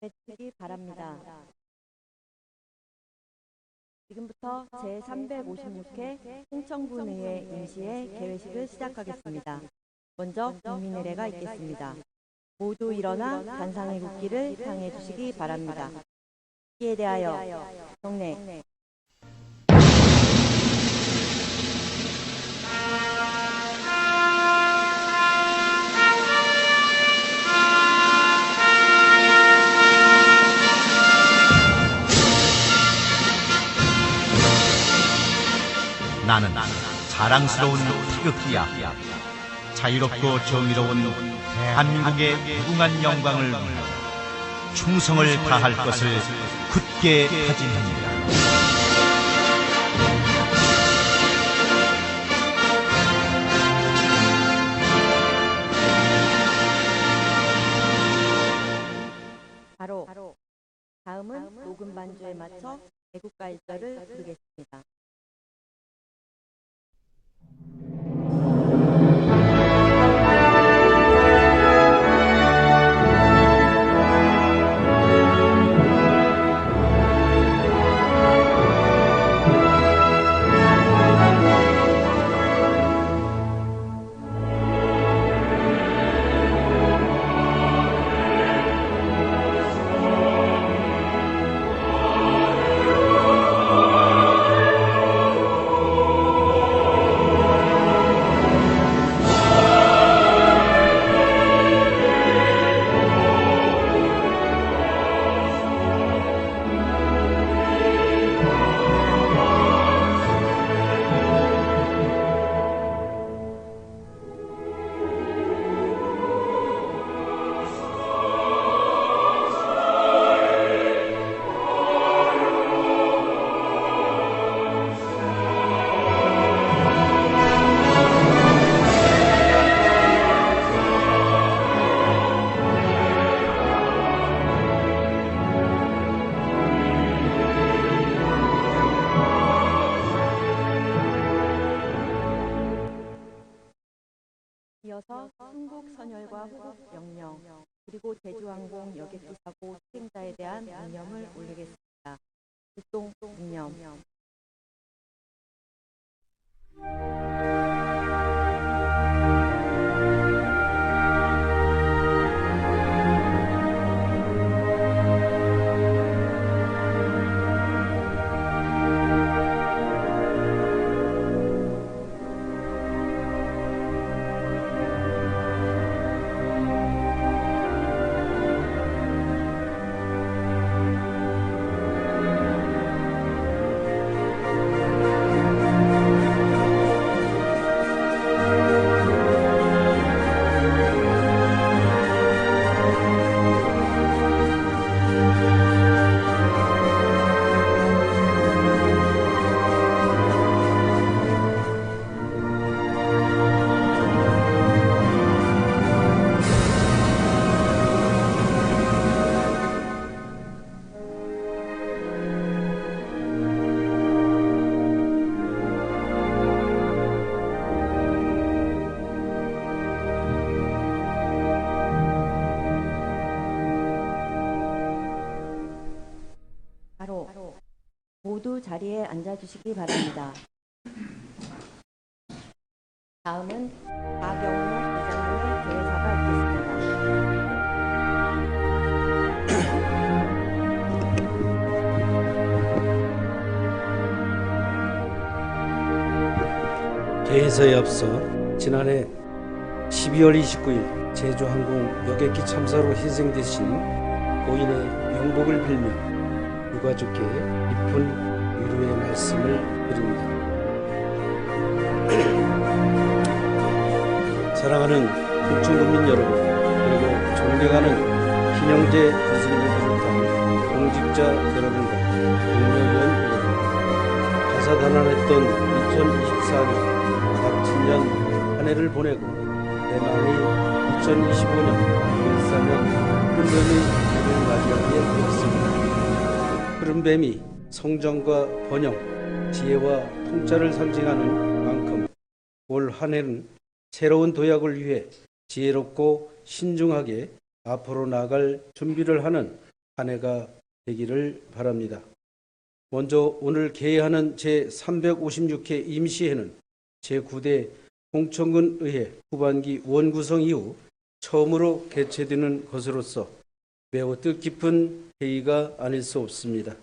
해주시기 바랍니다. 지금부터 제356회 충청군의회 임시회 개회식을 시작하겠습니다. 먼저 국민의례가 있겠습니다. 모두 일어나 단상의 국기를 향해 주시기 바랍니다. 이에 대하여 경례. 나는 자랑스러운 태극기야. 자유롭고 정의로운 대한민국의 무궁한 영광을 위해 충성을 다할 것을 굳게 다짐합니다. 바로 다음은 녹음 반주에 맞춰 애국가 1절을 부르겠습니다. 이어서 충북 선열과 후국 영령 그리고 제주항공 여객기 사고 희생자에 대한 묵념을 올리겠습니다. 일동 묵념. 모두 자리에 앉아주시기 바랍니다. 다음은 박영록 회장님의 개회사가 있겠습니다. 개회사에 앞서 지난해 12월 29일 제주항공 여객기 참사로 희생되신 고인의 명복을 빌며 유가족께 깊은 위로의 말씀을 드립니다. 사랑하는 충청군민 여러분, 그리고 존경하는 신영재 교수님을 비롯한 공직자 여러분과 동료위원 여러분, 가사단란했던 2024년 갑진년 한 해를 보내고 내 마음이 2025년 일사년 푸른뱀의 해를 맞이하게 되었습니다. 푸른뱀이 성정과 번영, 지혜와 통찰을 상징하는 만큼 올 한 해는 새로운 도약을 위해 지혜롭고 신중하게 앞으로 나아갈 준비를 하는 한 해가 되기를 바랍니다. 먼저 오늘 개회하는 제356회 임시회는 제9대 홍천군 의회 후반기 원구성 이후 처음으로 개최되는 것으로서 매우 뜻깊은 회의가 아닐 수 없습니다.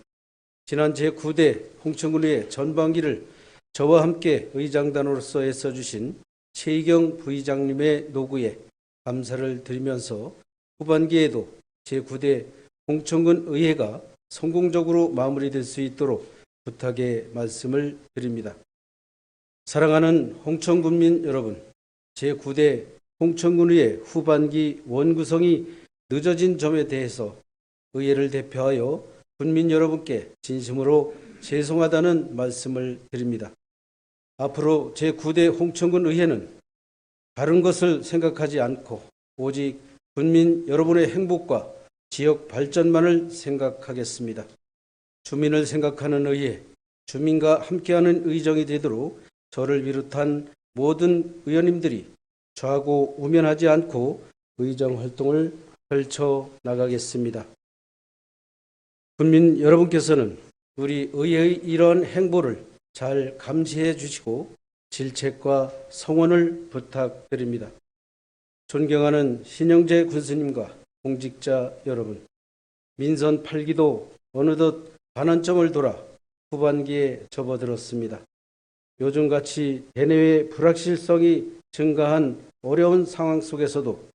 지난 제9대 홍천군 의회 전반기를 저와 함께 의장단으로서 애써주신 최희경 부의장님의 노고에 감사를 드리면서 후반기에도 제9대 홍천군 의회가 성공적으로 마무리될 수 있도록 부탁의 말씀을 드립니다. 사랑하는 홍천군민 여러분, 제9대 홍천군의회 후반기 원구성이 늦어진 점에 대해서 의회를 대표하여 군민 여러분께 진심으로 죄송하다는 말씀을 드립니다. 앞으로 제9대 홍천군 의회는 다른 것을 생각하지 않고 오직 군민 여러분의 행복과 지역 발전만을 생각하겠습니다. 주민을 생각하는 의회, 주민과 함께하는 의정이 되도록 저를 비롯한 모든 의원님들이 좌고 우면하지 않고 의정 활동을 펼쳐 나가겠습니다. 국민 여러분께서는 우리 의회의 이러한 행보를 잘 감시해 주시고 질책과 성원을 부탁드립니다. 존경하는 신영재 군수님과 공직자 여러분, 민선 8기도 어느덧 반환점을 돌아 후반기에 접어들었습니다. 요즘같이 대내외 불확실성이 증가한 어려운 상황 속에서도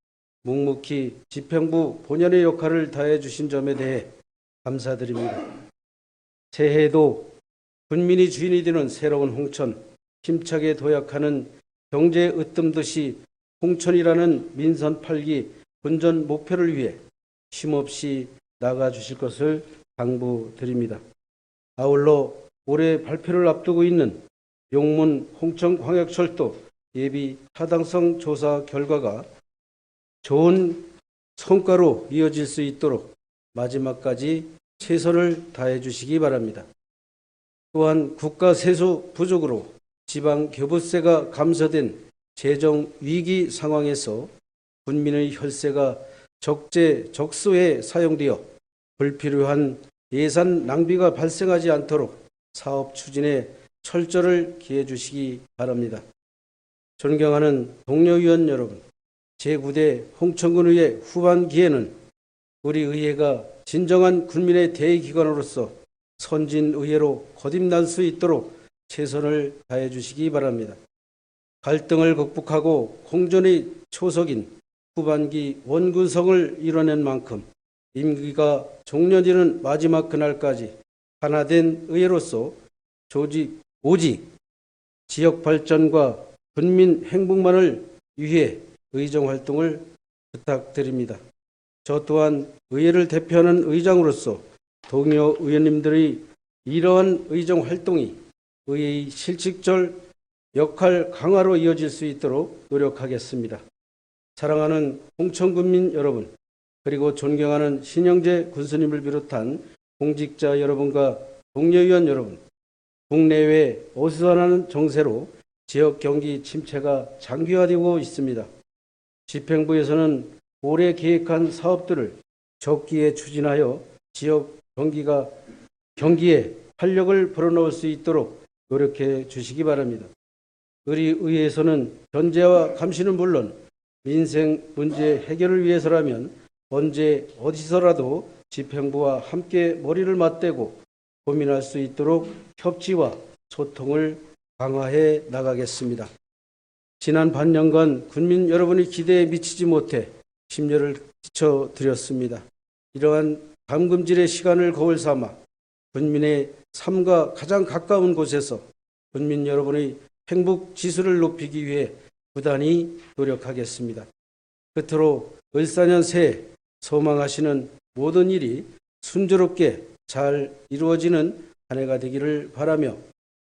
묵묵히 집행부 본연의 역할을 다해 주신 점에 대해 감사드립니다. 새해에도 군민이 주인이 되는 새로운 홍천, 힘차게 도약하는 경제 으뜸도시 홍천이라는 민선 8기 본전 목표를 위해 쉼없이 나아가주실 것을 당부드립니다. 아울러 올해 발표를 앞두고 있는 용문 홍천광역철도 예비 타당성 조사 결과가 좋은 성과로 이어질 수 있도록 마지막까지 최선을 다해 주시기 바랍니다. 또한 국가 세수 부족으로 지방 교부세가 감소된 재정 위기 상황에서 군민의 혈세가 적재적소에 사용되어 불필요한 예산 낭비가 발생하지 않도록 사업 추진에 철저를 기해 주시기 바랍니다. 존경하는 동료 의원 여러분, 제9대 홍천군의회 후반기에는 우리 의회가 진정한 군민의 대의기관으로서 선진의회로 거듭날 수 있도록 최선을 다해 주시기 바랍니다. 갈등을 극복하고 공존의 초석인 후반기 원구성을 이뤄낸 만큼 임기가 종료되는 마지막 그날까지 하나된 의회로서 오직 지역 발전과 군민 행복만을 위해 의정 활동을 부탁드립니다. 저 또한 의회를 대표하는 의장으로서 동료 의원님들의 이러한 의정 활동이 의회의 실질적 역할 강화로 이어질 수 있도록 노력하겠습니다. 사랑하는 홍천군민 여러분, 그리고 존경하는 신영재 군수님을 비롯한 공직자 여러분과 동료 의원 여러분, 국내외 어수선하는 정세로 지역 경기 침체가 장기화되고 있습니다. 집행부에서는 올해 계획한 사업들을 적기에 추진하여 지역 경기에 활력을 불어넣을 수 있도록 노력해 주시기 바랍니다. 우리 의회에서는 견제와 감시는 물론 민생 문제 해결을 위해서라면 언제 어디서라도 집행부와 함께 머리를 맞대고 고민할 수 있도록 협치와 소통을 강화해 나가겠습니다. 지난 반년간 군민 여러분의 기대에 미치지 못해 심려를 끼쳐드렸습니다. 이러한 감금질의 시간을 거울 삼아 군민의 삶과 가장 가까운 곳에서 군민 여러분의 행복 지수를 높이기 위해 부단히 노력하겠습니다. 끝으로 을사년 새해 소망하시는 모든 일이 순조롭게 잘 이루어지는 한 해가 되기를 바라며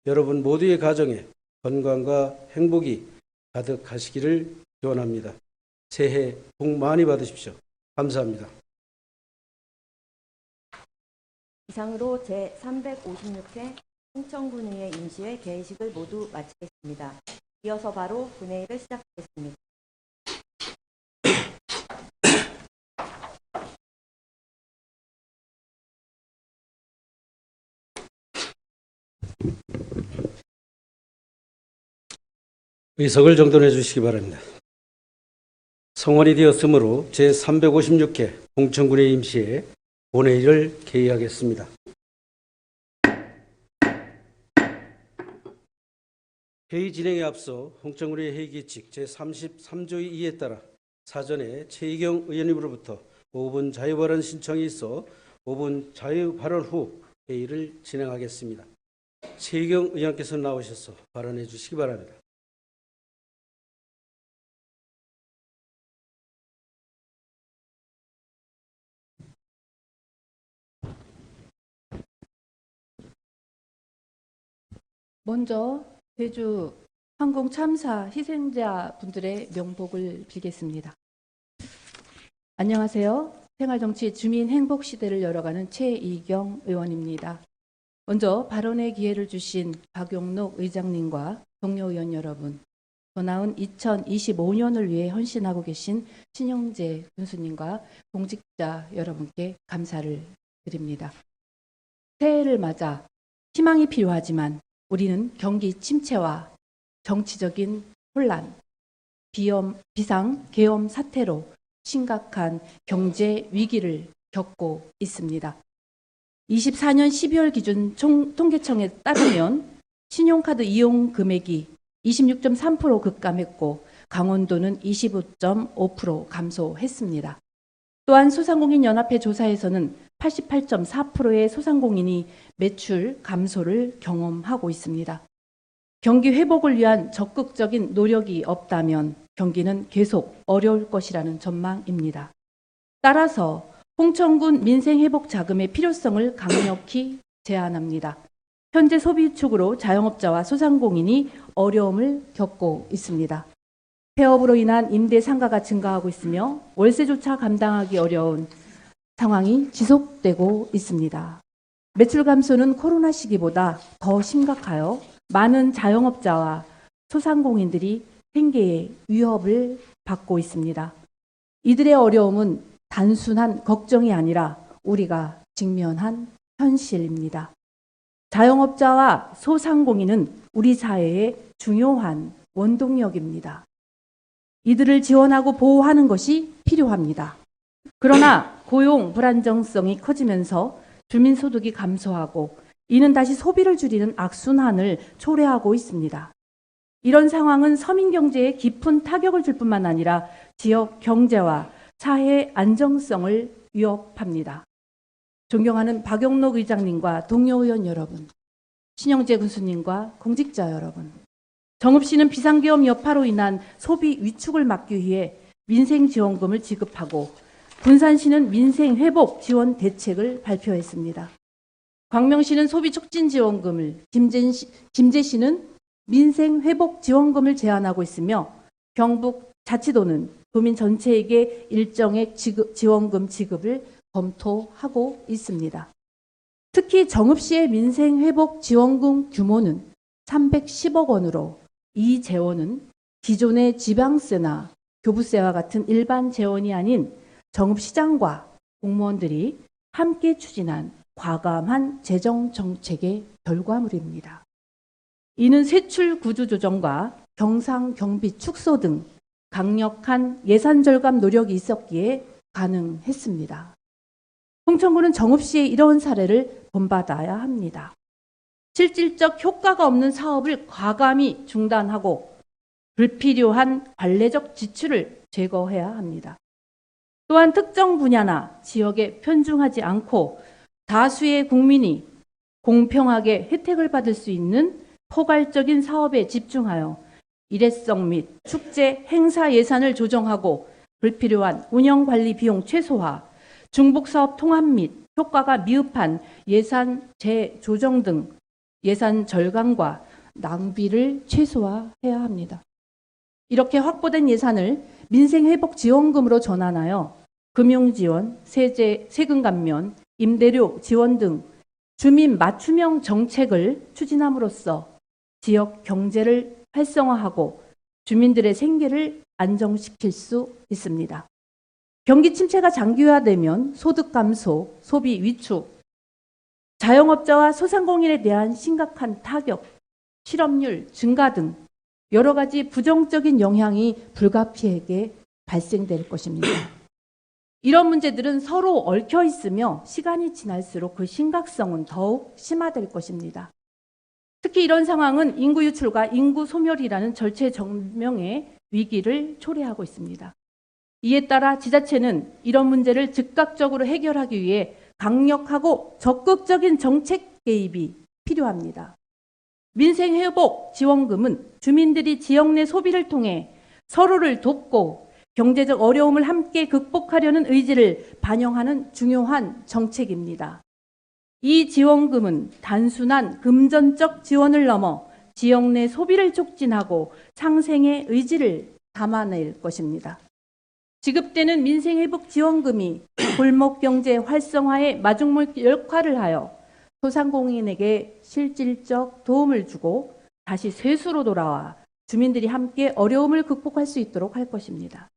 여러분 모두의 가정에 건강과 행복이 가득하시기를 기원합니다. 새해 복 많이 받으십시오. 감사합니다. 이상으로 제356회 홍천군의회 임시회 개회식을 모두 마치겠습니다. 이어서 바로 본회의를 시작하겠습니다. 의석을 정돈해 주시기 바랍니다. 성원이 되었으므로 제356회 홍천군의 임시회 본회의를 개의하겠습니다. 회의 진행에 앞서 홍천군의 회의규칙 제33조의 2에 따라 사전에 최희경 의원님으로부터 5분 자유발언 신청이 있어 5분 자유발언 후 회의를 진행하겠습니다. 최희경 의원께서 나오셔서 발언해 주시기 바랍니다. 먼저 제주 항공 참사 희생자 분들의 명복을 빌겠습니다. 안녕하세요. 생활정치 주민 행복 시대를 열어가는 최이경 의원입니다. 먼저 발언의 기회를 주신 박용록 의장님과 동료 의원 여러분, 더 나은 2025년을 위해 헌신하고 계신 신영재 군수님과 공직자 여러분께 감사를 드립니다. 새해를 맞아 희망이 필요하지만 우리는 경기 침체와 정치적인 혼란, 비상, 계엄 사태로 심각한 경제 위기를 겪고 있습니다. 24년 12월 기준 통계청에 따르면 신용카드 이용 금액이 26.3% 급감했고 강원도는 25.5% 감소했습니다. 또한 소상공인연합회 조사에서는 88.4%의 소상공인이 매출 감소를 경험하고 있습니다. 경기 회복을 위한 적극적인 노력이 없다면 경기는 계속 어려울 것이라는 전망입니다. 따라서 홍천군 민생회복 자금의 필요성을 강력히 제안합니다. 현재 소비 위축으로 자영업자와 소상공인이 어려움을 겪고 있습니다. 폐업으로 인한 임대 상가가 증가하고 있으며 월세조차 감당하기 어려운 상황이 지속되고 있습니다. 매출 감소는 코로나 시기보다 더 심각하여 많은 자영업자와 소상공인들이 생계에 위협을 받고 있습니다. 이들의 어려움은 단순한 걱정이 아니라 우리가 직면한 현실입니다. 자영업자와 소상공인은 우리 사회의 중요한 원동력입니다. 이들을 지원하고 보호하는 것이 필요합니다. 그러나 고용 불안정성이 커지면서 주민소득이 감소하고 이는 다시 소비를 줄이는 악순환을 초래하고 있습니다. 이런 상황은 서민 경제에 깊은 타격을 줄 뿐만 아니라 지역 경제와 사회 안정성을 위협합니다. 존경하는 박용록 의장님과 동료 의원 여러분, 신영재 군수님과 공직자 여러분, 정읍시는 비상계엄 여파로 인한 소비 위축을 막기 위해 민생지원금을 지급하고 군산시는 민생회복 지원 대책을 발표했습니다. 광명시는 소비촉진지원금을, 김제시는 민생회복지원금을 제안하고 있으며 경북 자치도는 도민 전체에게 일정액 지원금 지급을 검토하고 있습니다. 특히 정읍시의 민생회복지원금 규모는 310억 원으로 이 재원은 기존의 지방세나 교부세와 같은 일반 재원이 아닌 정읍시장과 공무원들이 함께 추진한 과감한 재정 정책의 결과물입니다. 이는 세출 구조 조정과 경상 경비 축소 등 강력한 예산 절감 노력이 있었기에 가능했습니다. 홍천군은 정읍시의 이러한 사례를 본받아야 합니다. 실질적 효과가 없는 사업을 과감히 중단하고 불필요한 관례적 지출을 제거해야 합니다. 또한 특정 분야나 지역에 편중하지 않고 다수의 국민이 공평하게 혜택을 받을 수 있는 포괄적인 사업에 집중하여 일회성 및 축제 행사 예산을 조정하고 불필요한 운영관리 비용 최소화, 중복사업 통합 및 효과가 미흡한 예산 재조정 등 예산 절감과 낭비를 최소화해야 합니다. 이렇게 확보된 예산을 민생회복지원금으로 전환하여 금융지원, 세금 감면, 임대료 지원 등 주민 맞춤형 정책을 추진함으로써 지역 경제를 활성화하고 주민들의 생계를 안정시킬 수 있습니다. 경기 침체가 장기화되면 소득 감소, 소비 위축, 자영업자와 소상공인에 대한 심각한 타격, 실업률 증가 등 여러 가지 부정적인 영향이 불가피하게 발생될 것입니다. 이런 문제들은 서로 얽혀 있으며 시간이 지날수록 그 심각성은 더욱 심화될 것입니다. 특히 이런 상황은 인구 유출과 인구 소멸이라는 절체절명의 위기를 초래하고 있습니다. 이에 따라 지자체는 이런 문제를 즉각적으로 해결하기 위해 강력하고 적극적인 정책 개입이 필요합니다. 민생회복 지원금은 주민들이 지역 내 소비를 통해 서로를 돕고 경제적 어려움을 함께 극복하려는 의지를 반영하는 중요한 정책입니다. 이 지원금은 단순한 금전적 지원을 넘어 지역 내 소비를 촉진하고 상생의 의지를 담아낼 것입니다. 지급되는 민생회복 지원금이 골목경제 활성화의 마중물 역할을 하여 소상공인에게 실질적 도움을 주고 다시 세수로 돌아와 주민들이 함께 어려움을 극복할 수 있도록 할 것입니다.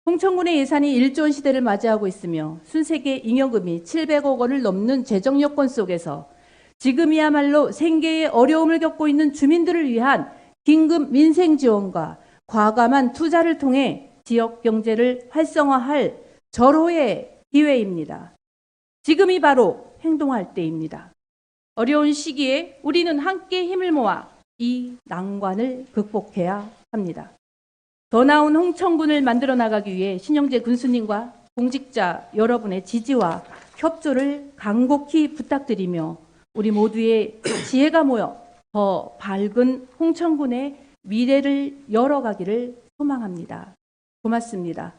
홍천군의 예산이 1조 원 시대를 맞이하고 있으며 순세계 잉여금이 700억 원을 넘는 재정 여건 속에서 지금이야말로 생계의 어려움을 겪고 있는 주민들을 위한 긴급 민생 지원과 과감한 투자를 통해 지역 경제를 활성화할 절호의 기회입니다. 지금이 바로 행동할 때입니다. 어려운 시기에 우리는 함께 힘을 모아 이 난관을 극복해야 합니다. 더 나은 홍천군을 만들어 나가기 위해 신영재 군수님과 공직자 여러분의 지지와 협조를 간곡히 부탁드리며 우리 모두의 지혜가 모여 더 밝은 홍천군의 미래를 열어가기를 소망합니다. 고맙습니다.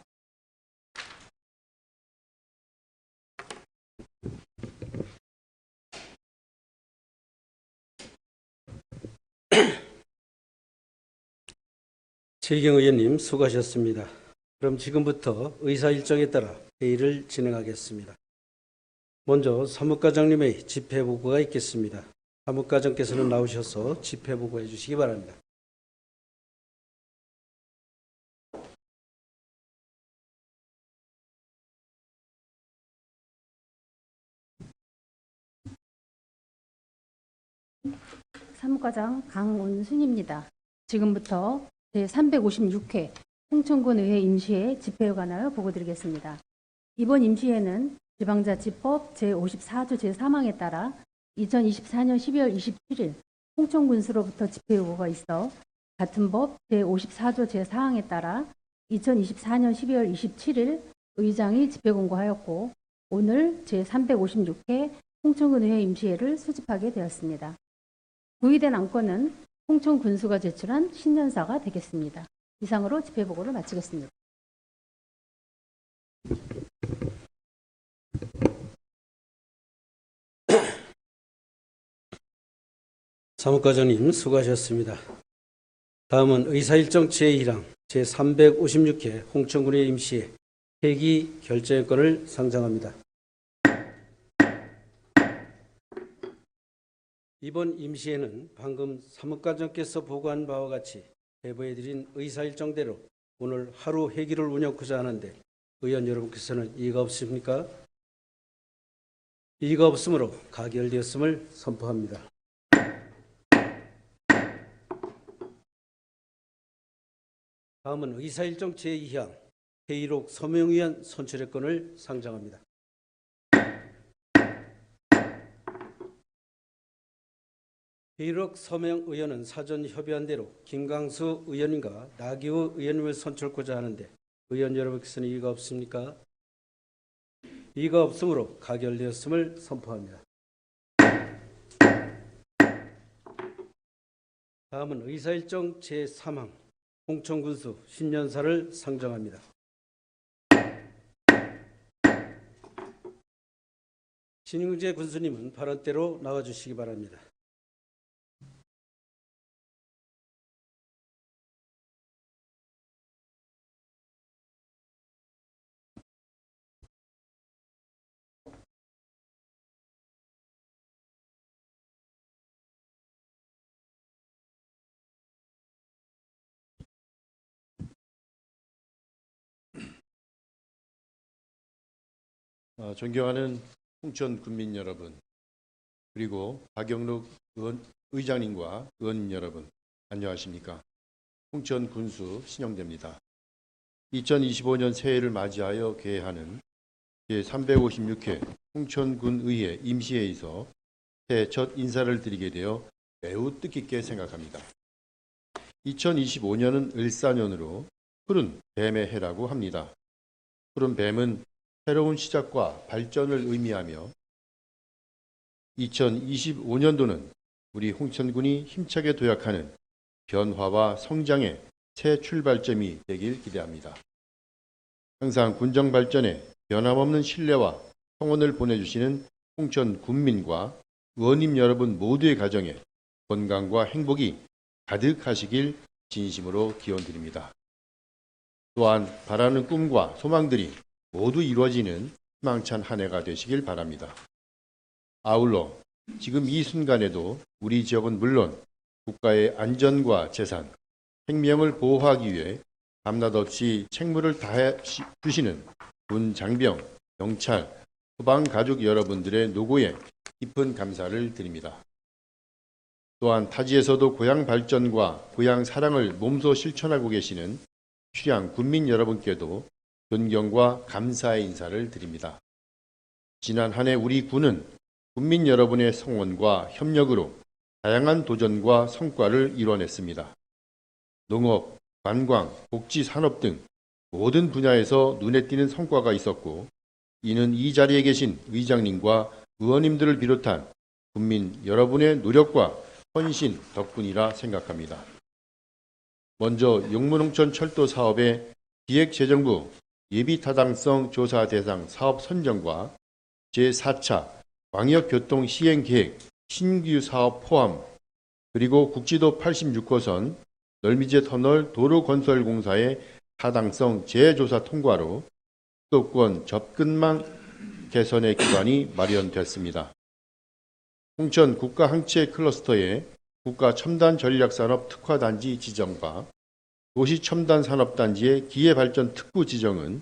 최희경 의원님 수고하셨습니다. 그럼 지금부터 의사 일정에 따라 회의를 진행하겠습니다. 먼저 사무과장님의 집회보고가 있겠습니다. 사무과장께서는 나오셔서 집회보고해 주시기 바랍니다. 사무과장 강운순입니다. 지금부터 제356회 홍천군 의회 임시회 집회에 관하여 보고드리겠습니다. 이번 임시회는 지방자치법 제54조 제3항에 따라 2024년 12월 27일 홍천군수로부터 집회요구가 있어 같은 법 제54조 제4항에 따라 2024년 12월 27일 의장이 집회 공고하였고 오늘 제356회 홍천군 의회 임시회를 소집하게 되었습니다. 구의된 안건은 홍천 군수가 제출한 신년사가 되겠습니다. 이상으로 집회 보고를 마치겠습니다. 사무과장님 수고하셨습니다. 다음은 의사일정 제1항 제356회 홍천군의 임시회 회기 결정권을 상정합니다. 이번 임시회는 방금 사무과장께서 보고한 바와 같이 배부해드린 의사일정대로 오늘 하루 회기를 운영하고자 하는데 의원 여러분께서는 이의가 없습니까? 이의가 없으므로 가결되었음을 선포합니다. 다음은 의사일정 제2항 회의록 서명의원 선출의건을 상정합니다. 회의록 서명 의원은 사전 협의한 대로 김강수 의원님과 나기우 의원님을 선출하고자 하는데 의원 여러분께서는 이의가 없습니까? 이의가 없으므로 가결되었음을 선포합니다. 다음은 의사일정 제3항 홍천군수 신년사를 상정합니다. 신용재 군수님은 발언대로 나와주시기 바랍니다. 존경하는 홍천 군민 여러분, 그리고 박영록 의장님과 의원님 여러분, 안녕하십니까? 홍천 군수 신영대입니다. 2025년 새해를 맞이하여 개회하는 제356회 홍천군의회 임시회에서 새해 첫 인사를 드리게 되어 매우 뜻깊게 생각합니다. 2025년은 을사년으로 푸른 뱀의 해라고 합니다. 푸른 뱀은 새로운 시작과 발전을 의미하며 2025년도는 우리 홍천군이 힘차게 도약하는 변화와 성장의 새 출발점이 되길 기대합니다. 항상 군정 발전에 변함없는 신뢰와 성원을 보내주시는 홍천 군민과 의원님 여러분 모두의 가정에 건강과 행복이 가득하시길 진심으로 기원드립니다. 또한 바라는 꿈과 소망들이 모두 이루어지는 희망찬 한 해가 되시길 바랍니다. 아울러 지금 이 순간에도 우리 지역은 물론 국가의 안전과 재산, 생명을 보호하기 위해 밤낮 없이 책무를 다해 주시는 군 장병, 경찰, 소방 가족 여러분들의 노고에 깊은 감사를 드립니다. 또한 타지에서도 고향 발전과 고향 사랑을 몸소 실천하고 계시는 휴양 군민 여러분께도 존경과 감사의 인사를 드립니다. 지난 한 해 우리 군은 군민 여러분의 성원과 협력으로 다양한 도전과 성과를 이뤄냈습니다. 농업, 관광, 복지, 산업 등 모든 분야에서 눈에 띄는 성과가 있었고 이는 이 자리에 계신 의장님과 의원님들을 비롯한 국민 여러분의 노력과 헌신 덕분이라 생각합니다. 먼저 용문홍천 철도 사업의 기획재정부 예비타당성 조사 대상 사업 선정과 제4차 광역교통 시행계획 신규 사업 포함 그리고 국지도 86호선 널미제 터널 도로건설공사의 타당성 재조사 통과로 수도권 접근망 개선의 기반이 마련됐습니다. 홍천 국가항체 클러스터의 국가첨단전략산업 특화단지 지정과 도시첨단산업단지의 기회발전 특구 지정은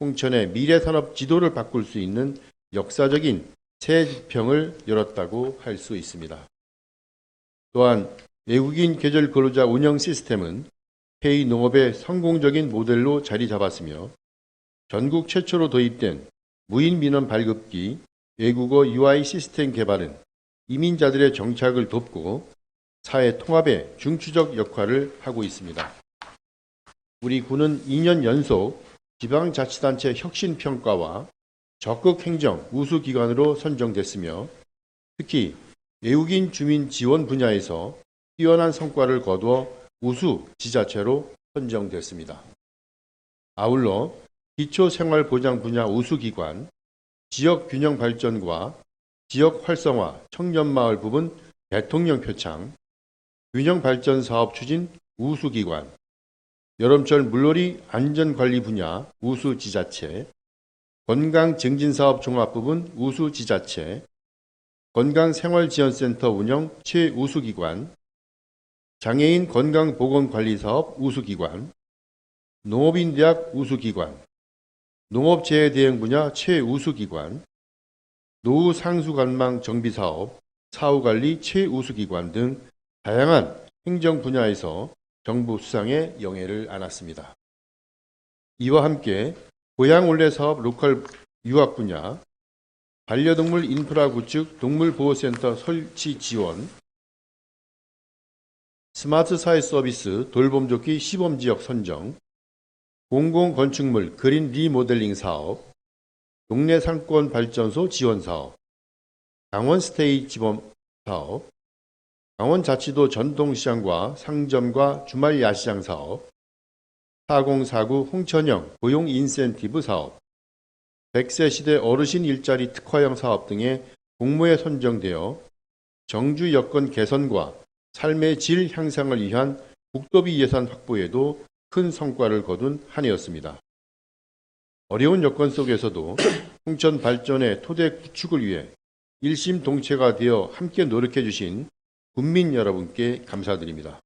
홍천의 미래산업 지도를 바꿀 수 있는 역사적인 새 지평을 열었다고 할 수 있습니다. 또한 외국인 계절 근로자 운영 시스템은 페이 농업의 성공적인 모델로 자리 잡았으며 전국 최초로 도입된 무인 민원 발급기 외국어 UI 시스템 개발은 이민자들의 정착을 돕고 사회 통합의 중추적 역할을 하고 있습니다. 우리 군은 2년 연속 지방자치단체 혁신평가와 적극행정 우수기관으로 선정됐으며 특히 외국인 주민 지원 분야에서 뛰어난 성과를 거두어 우수 지자체로 선정됐습니다. 아울러 기초생활보장 분야 우수기관, 지역균형 발전과 지역 활성화 청년마을 부분 대통령 표창, 균형 발전 사업 추진 우수기관, 여름철 물놀이 안전관리 분야 우수지자체, 건강증진사업 종합부분 우수지자체, 건강생활지원센터 운영 최우수기관, 장애인 건강보건관리사업 우수기관, 농업인대학 우수기관, 농업재해대응 분야 최우수기관, 노후상수관망 정비사업, 사후관리 최우수기관 등 다양한 행정 분야에서 정부 수상의 영예를 안았습니다. 이와 함께 고향올레사업 로컬 유학 분야, 반려동물 인프라 구축 동물보호센터 설치 지원, 스마트 사회 서비스 돌봄조끼 시범지역 선정, 공공건축물 그린 리모델링 사업, 동네 상권 발전소 지원 사업, 강원 스테이 지원 사업, 강원자치도 전통시장과 상점과 주말 야시장 사업, 4049 홍천형 고용 인센티브 사업, 100세 시대 어르신 일자리 특화형 사업 등의 공모에 선정되어 정주 여건 개선과 삶의 질 향상을 위한 국도비 예산 확보에도 큰 성과를 거둔 한 해였습니다. 어려운 여건 속에서도 홍천 발전의 토대 구축을 위해 일심동체가 되어 함께 노력해 주신 국민 여러분께 감사드립니다.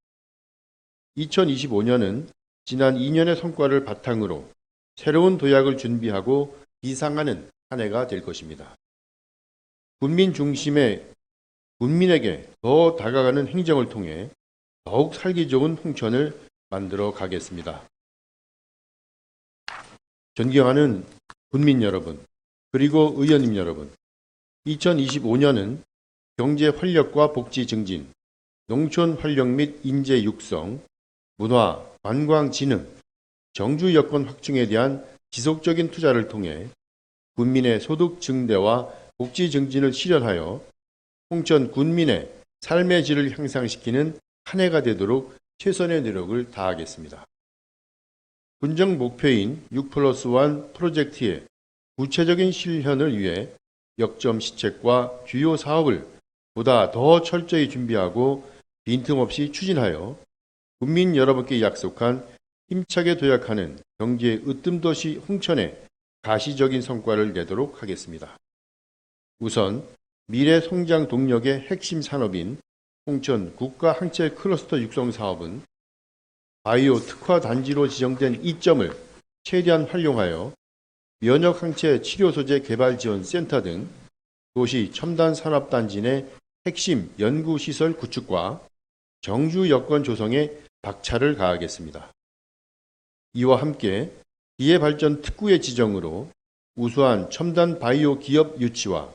2025년은 지난 2년의 성과를 바탕으로 새로운 도약을 준비하고 비상하는 한 해가 될 것입니다. 국민 중심의 국민에게 더 다가가는 행정을 통해 더욱 살기 좋은 홍천을 만들어 가겠습니다. 존경하는 국민 여러분, 그리고 의원님 여러분, 2025년은 경제 활력과 복지 증진, 농촌 활력 및 인재 육성, 문화, 관광 진흥, 정주 여건 확충에 대한 지속적인 투자를 통해 국민의 소득 증대와 복지 증진을 실현하여 홍천 군민의 삶의 질을 향상시키는 한 해가 되도록 최선의 노력을 다하겠습니다. 군정 목표인 6+1 프로젝트의 구체적인 실현을 위해 역점 시책과 주요 사업을 보다 더 철저히 준비하고 빈틈없이 추진하여 국민 여러분께 약속한 힘차게 도약하는 경제 으뜸도시 홍천의 가시적인 성과를 내도록 하겠습니다. 우선 미래 성장 동력의 핵심 산업인 홍천 국가 항체 클러스터 육성 사업은 바이오 특화 단지로 지정된 이점을 최대한 활용하여 면역 항체 치료 소재 개발 지원 센터 등 도시 첨단 산업 단지 내 핵심 연구 시설 구축과 정주 여건 조성에 박차를 가하겠습니다. 이와 함께 기회 발전 특구의 지정으로 우수한 첨단 바이오 기업 유치와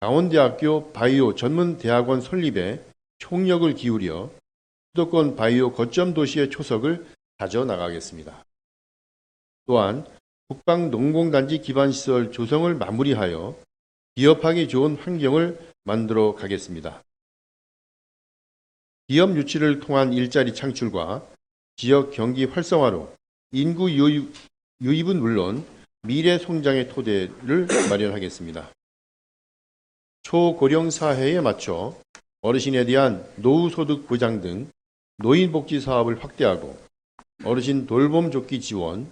강원대학교 바이오 전문 대학원 설립에 총력을 기울여 수도권 바이오 거점 도시의 초석을 다져 나가겠습니다. 또한 국방농공단지 기반시설 조성을 마무리하여 기업하기 좋은 환경을 만들어 가겠습니다. 기업 유치를 통한 일자리 창출과 지역 경기 활성화로 인구 유입은 물론 미래 성장의 토대를 마련하겠습니다. 초고령 사회에 맞춰 어르신에 대한 노후소득 보장 등 노인복지 사업을 확대하고 어르신 돌봄 조끼 지원,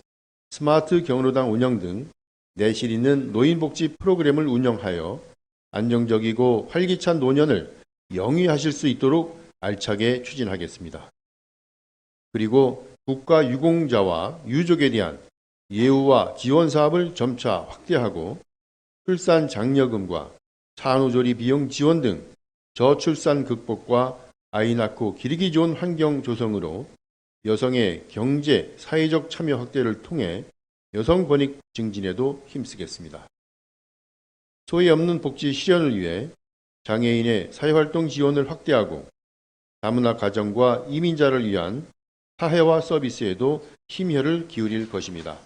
스마트 경로당 운영 등 내실 있는 노인복지 프로그램을 운영하여 안정적이고 활기찬 노년을 영위하실 수 있도록 알차게 추진하겠습니다. 그리고 국가 유공자와 유족에 대한 예우와 지원 사업을 점차 확대하고 출산 장려금과 산후조리 비용 지원 등 저출산 극복과 아이 낳고 기르기 좋은 환경 조성으로 여성의 경제, 사회적 참여 확대를 통해 여성 권익 증진에도 힘쓰겠습니다. 소외 없는 복지 실현을 위해 장애인의 사회활동 지원을 확대하고 다문화 가정과 이민자를 위한 사회화 서비스에도 힘혈을 기울일 것입니다.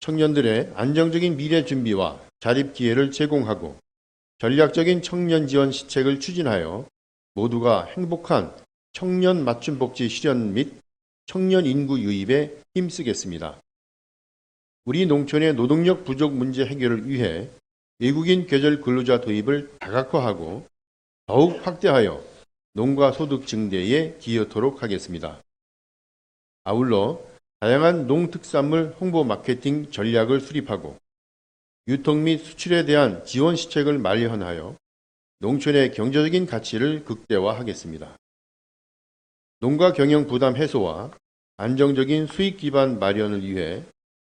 청년들의 안정적인 미래 준비와 자립 기회를 제공하고 전략적인 청년 지원 시책을 추진하여 모두가 행복한 청년 맞춤 복지 실현 및 청년 인구 유입에 힘쓰겠습니다. 우리 농촌의 노동력 부족 문제 해결을 위해 외국인 계절 근로자 도입을 다각화하고 더욱 확대하여 농가 소득 증대에 기여토록 하겠습니다. 아울러 다양한 농특산물 홍보 마케팅 전략을 수립하고 유통 및 수출에 대한 지원 시책을 마련하여 농촌의 경제적인 가치를 극대화하겠습니다. 농가 경영 부담 해소와 안정적인 수익 기반 마련을 위해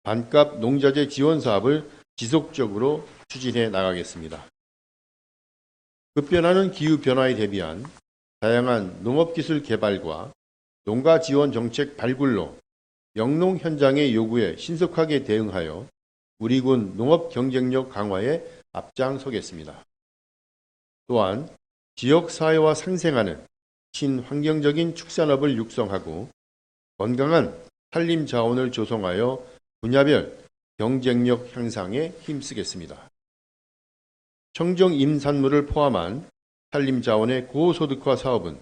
반값 농자재 지원 사업을 지속적으로 추진해 나가겠습니다. 급변하는 기후 변화에 대비한 다양한 농업기술 개발과 농가 지원 정책 발굴로 영농 현장의 요구에 신속하게 대응하여 우리 군 농업 경쟁력 강화에 앞장서겠습니다. 또한 지역사회와 상생하는 친환경적인 축산업을 육성하고 건강한 산림 자원을 조성하여 분야별 경쟁력 향상에 힘쓰겠습니다. 청정 임산물을 포함한 산림 자원의 고소득화 사업은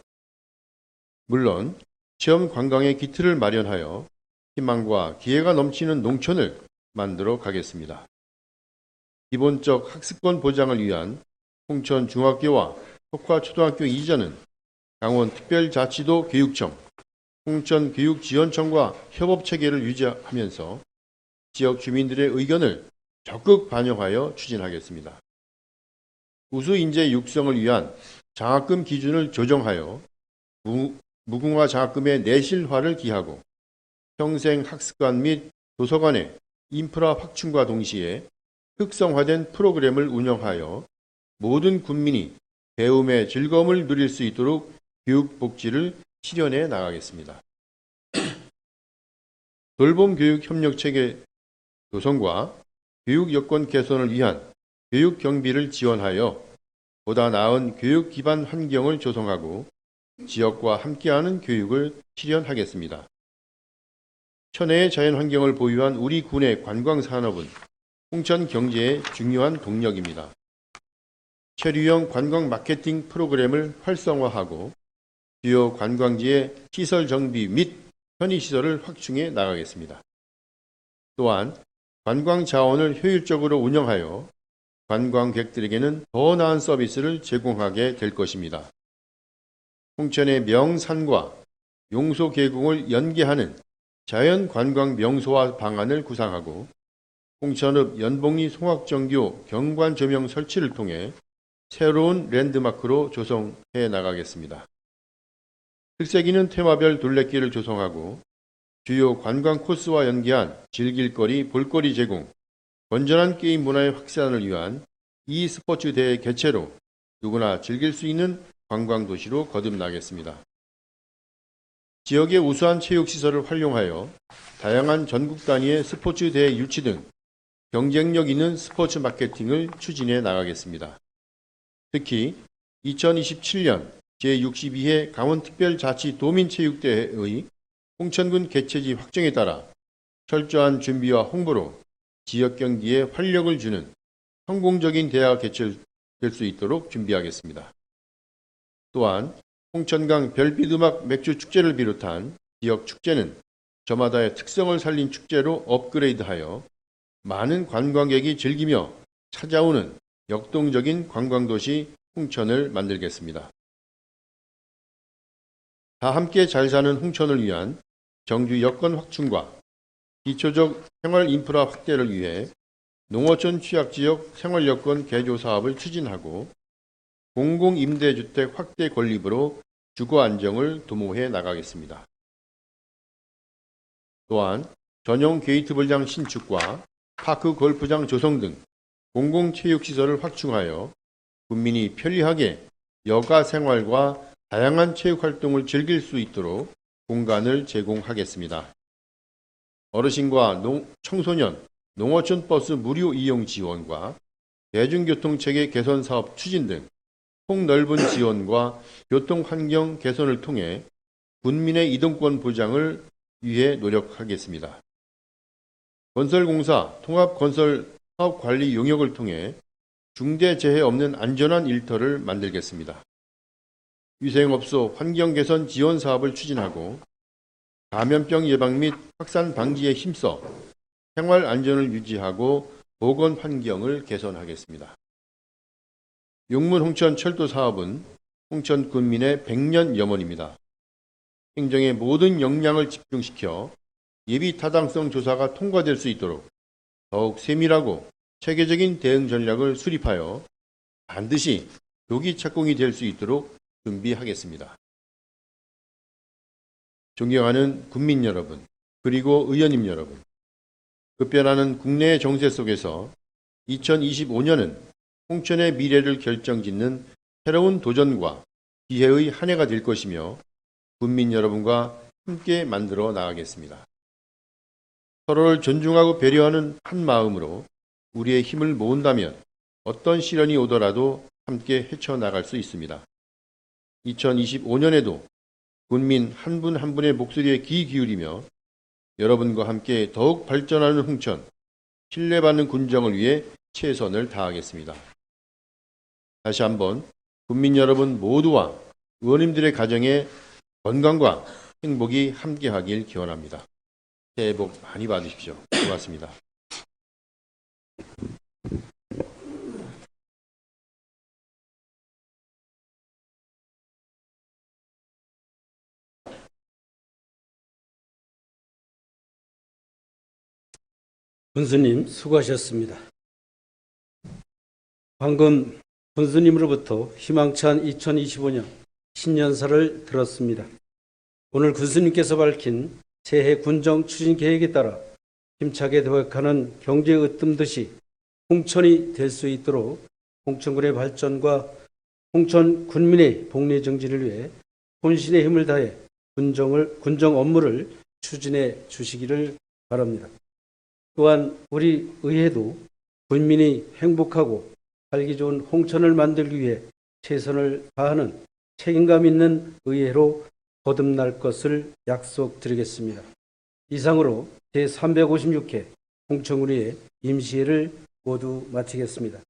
물론 체험 관광의 기틀을 마련하여 희망과 기회가 넘치는 농촌을 만들어 가겠습니다. 기본적 학습권 보장을 위한 홍천 중학교와 석화초등학교 이전은 강원특별자치도 교육청, 홍천교육지원청과 협업체계를 유지하면서 지역 주민들의 의견을 적극 반영하여 추진하겠습니다. 우수인재 육성을 위한 장학금 기준을 조정하여 무궁화 장학금의 내실화를 기하고 평생학습관 및 도서관의 인프라 확충과 동시에 특성화된 프로그램을 운영하여 모든 국민이 배움의 즐거움을 누릴 수 있도록 교육 복지를 실현해 나가겠습니다. 돌봄 교육 협력 체계 조성과 교육 여건 개선을 위한 교육 경비를 지원하여 보다 나은 교육 기반 환경을 조성하고 지역과 함께하는 교육을 실현하겠습니다. 천혜의 자연 환경을 보유한 우리 군의 관광 산업은 홍천 경제의 중요한 동력입니다. 체류형 관광 마케팅 프로그램을 활성화하고 주요 관광지의 시설 정비 및 편의시설을 확충해 나가겠습니다. 또한 관광 자원을 효율적으로 운영하여 관광객들에게는 더 나은 서비스를 제공하게 될 것입니다. 홍천의 명산과 용소 계곡을 연계하는 자연 관광 명소화 방안을 구상하고 홍천읍 연봉리 송악정교 경관 조명 설치를 통해 새로운 랜드마크로 조성해 나가겠습니다. 특색 있는 테마별 둘레길을 조성하고 주요 관광 코스와 연계한 즐길거리, 볼거리 제공, 건전한 게임 문화의 확산을 위한 e스포츠 대회 개최로 누구나 즐길 수 있는 관광도시로 거듭나겠습니다. 지역의 우수한 체육시설을 활용하여 다양한 전국 단위의 스포츠 대회 유치 등 경쟁력 있는 스포츠 마케팅을 추진해 나가겠습니다. 특히 2027년 제62회 강원특별자치도민체육대회의 홍천군 개최지 확정에 따라 철저한 준비와 홍보로 지역 경기에 활력을 주는 성공적인 대회가 개최될 수 있도록 준비하겠습니다. 또한 홍천강 별빛음악 맥주축제를 비롯한 지역 축제는 저마다의 특성을 살린 축제로 업그레이드하여 많은 관광객이 즐기며 찾아오는 역동적인 관광도시 홍천을 만들겠습니다. 다 함께 잘 사는 홍천을 위한 정주 여건 확충과 기초적 생활 인프라 확대를 위해 농어촌 취약지역 생활여건 개조 사업을 추진하고 공공임대주택 확대 건립으로 주거 안정을 도모해 나가겠습니다. 또한 전용 게이트볼장 신축과 파크 골프장 조성 등 공공체육시설을 확충하여 국민이 편리하게 여가 생활과 다양한 체육활동을 즐길 수 있도록 공간을 제공하겠습니다. 어르신과 청소년, 농어촌 버스 무료 이용 지원과 대중교통체계 개선 사업 추진 등 폭넓은 지원과 교통환경 개선을 통해 군민의 이동권 보장을 위해 노력하겠습니다. 건설공사 통합건설 사업관리 용역을 통해 중대재해 없는 안전한 일터를 만들겠습니다. 위생업소 환경개선 지원 사업을 추진하고 감염병 예방 및 확산 방지에 힘써 생활 안전을 유지하고 보건 환경을 개선하겠습니다. 용문 홍천 철도 사업은 홍천 군민의 100년 염원입니다. 행정의 모든 역량을 집중시켜 예비 타당성 조사가 통과될 수 있도록 더욱 세밀하고 체계적인 대응 전략을 수립하여 반드시 조기 착공이 될 수 있도록 준비하겠습니다. 존경하는 국민 여러분, 그리고 의원님 여러분, 급변하는 국내의 정세 속에서 2025년은 홍천의 미래를 결정짓는 새로운 도전과 기회의 한 해가 될 것이며 국민 여러분과 함께 만들어 나가겠습니다. 서로를 존중하고 배려하는 한 마음으로 우리의 힘을 모은다면 어떤 시련이 오더라도 함께 헤쳐나갈 수 있습니다. 2025년에도 국민 한 분 한 분의 목소리에 귀 기울이며 여러분과 함께 더욱 발전하는 홍천, 신뢰받는 군정을 위해 최선을 다하겠습니다. 다시 한번 국민 여러분 모두와 의원님들의 가정에 건강과 행복이 함께하길 기원합니다. 새해 복 많이 받으십시오. 고맙습니다. 군수님 수고하셨습니다. 방금 군수님으로부터 희망찬 2025년 신년사를 들었습니다. 오늘 군수님께서 밝힌 새해 군정 추진 계획에 따라 힘차게 도약하는 경제 으뜸듯이 홍천이 될 수 있도록 홍천군의 발전과 홍천 군민의 복리 정진을 위해 혼신의 힘을 다해 군정 업무를 추진해 주시기를 바랍니다. 또한 우리 의회도 국민이 행복하고 살기 좋은 홍천을 만들기 위해 최선을 다하는 책임감 있는 의회로 거듭날 것을 약속드리겠습니다. 이상으로 제356회 홍천군의회 임시회를 모두 마치겠습니다.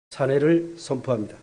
산회를 선포합니다.